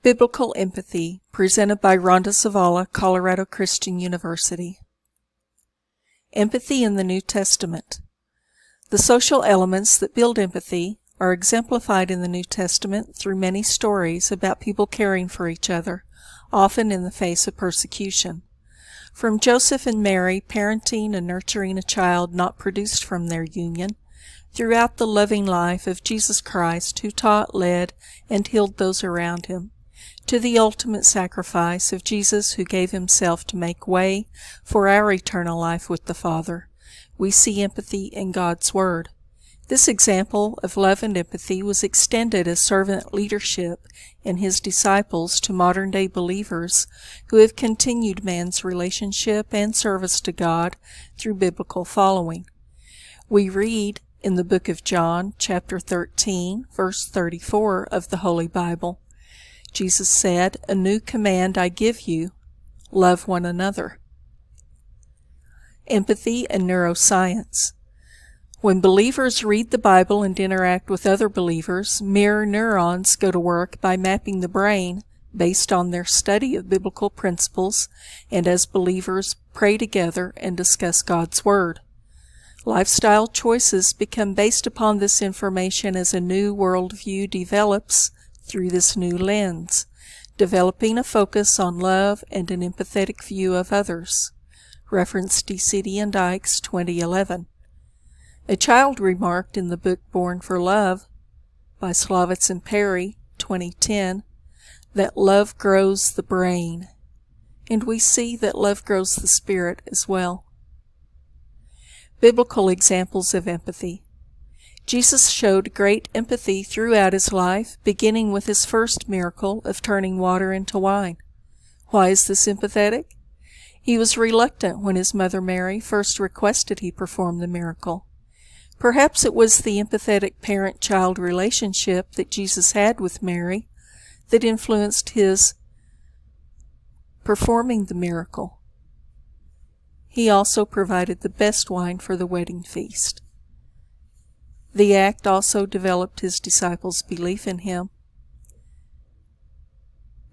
Biblical Empathy, presented by Rhonda Zavala, Colorado Christian University. Empathy in the New Testament. The social elements that build empathy are exemplified in the New Testament through many stories about people caring for each other, often in the face of persecution. From Joseph and Mary parenting and nurturing a child not produced from their union, throughout the loving life of Jesus Christ, who taught, led, and healed those around him, to the ultimate sacrifice of Jesus, who gave himself to make way for our eternal life with the Father, we see empathy in God's Word. This example of love and empathy was extended as servant leadership in his disciples to modern-day believers who have continued man's relationship and service to God through biblical following. We read in the book of John, chapter 13, verse 34 of the Holy Bible, Jesus said, "A new command I give you, love one another." Empathy and neuroscience. When believers read the Bible and interact with other believers, mirror neurons go to work by mapping the brain based on their study of biblical principles, and as believers pray together and discuss God's Word. Lifestyle choices become based upon this information as a new worldview develops through this new lens, developing a focus on love and an empathetic view of others. Reference DCD and Dykes, 2011. A child remarked in the book Born for Love by Slavitz and Perry, 2010, that love grows the brain, and we see that love grows the spirit as well. Biblical examples of empathy. Jesus showed great empathy throughout his life, beginning with his first miracle of turning water into wine. Why is this empathetic? He was reluctant when his mother Mary first requested he perform the miracle. Perhaps it was the empathetic parent-child relationship that Jesus had with Mary that influenced his performing the miracle. He also provided the best wine for the wedding feast. The act also developed his disciples' belief in him.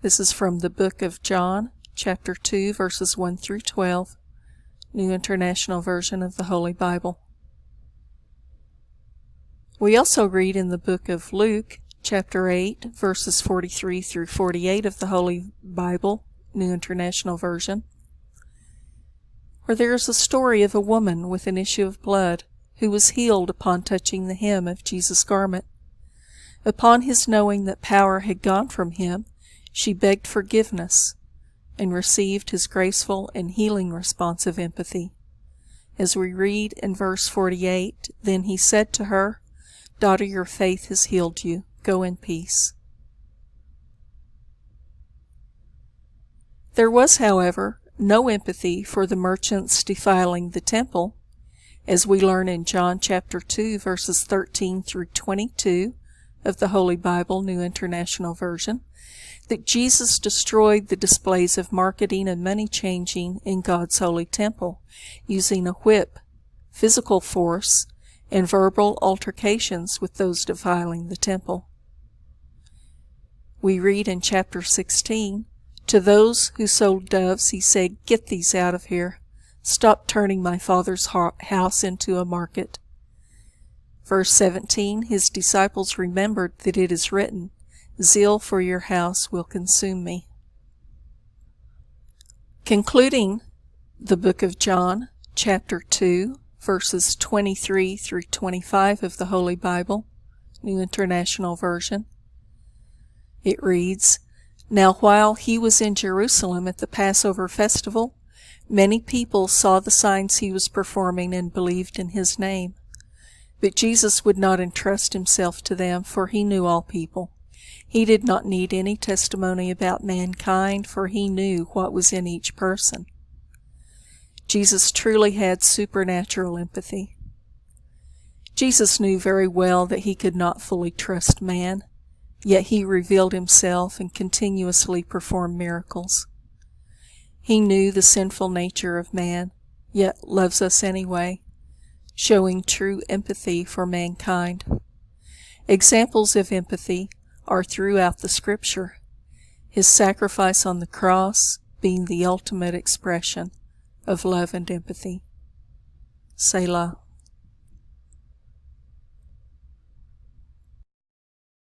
This is from the book of John, chapter 2, verses 1 through 12, New International Version of the Holy Bible. We also read in the book of Luke, chapter 8, verses 43 through 48 of the Holy Bible, New International Version, where there is a story of a woman with an issue of blood who was healed upon touching the hem of Jesus' garment. Upon his knowing that power had gone from him, she begged forgiveness and received his graceful and healing response of empathy. As we read in verse 48, "Then he said to her, 'Daughter, your faith has healed you. Go in peace.'" There was, however, no empathy for the merchants defiling the temple, as we learn in John chapter 2, verses 13 through 22 of the Holy Bible, New International Version, that Jesus destroyed the displays of marketing and money changing in God's holy temple, using a whip, physical force, and verbal altercations with those defiling the temple. We read in chapter 16, "To those who sold doves he said, 'Get these out of here. Stop turning my Father's house into a market.'" Verse 17, his disciples remembered that it is written, "Zeal for your house will consume me." Concluding the book of John, chapter 2, verses 23 through 25 of the Holy Bible, New International Version, it reads, "Now while he was in Jerusalem at the Passover festival, many people saw the signs he was performing and believed in his name. But Jesus would not entrust himself to them, for he knew all people. He did not need any testimony about mankind, for he knew what was in each person." Jesus truly had supernatural empathy. Jesus knew very well that he could not fully trust man, yet he revealed himself and continuously performed miracles. He knew the sinful nature of man, yet loves us anyway, showing true empathy for mankind. Examples of empathy are throughout the Scripture. His sacrifice on the cross being the ultimate expression of love and empathy. Selah.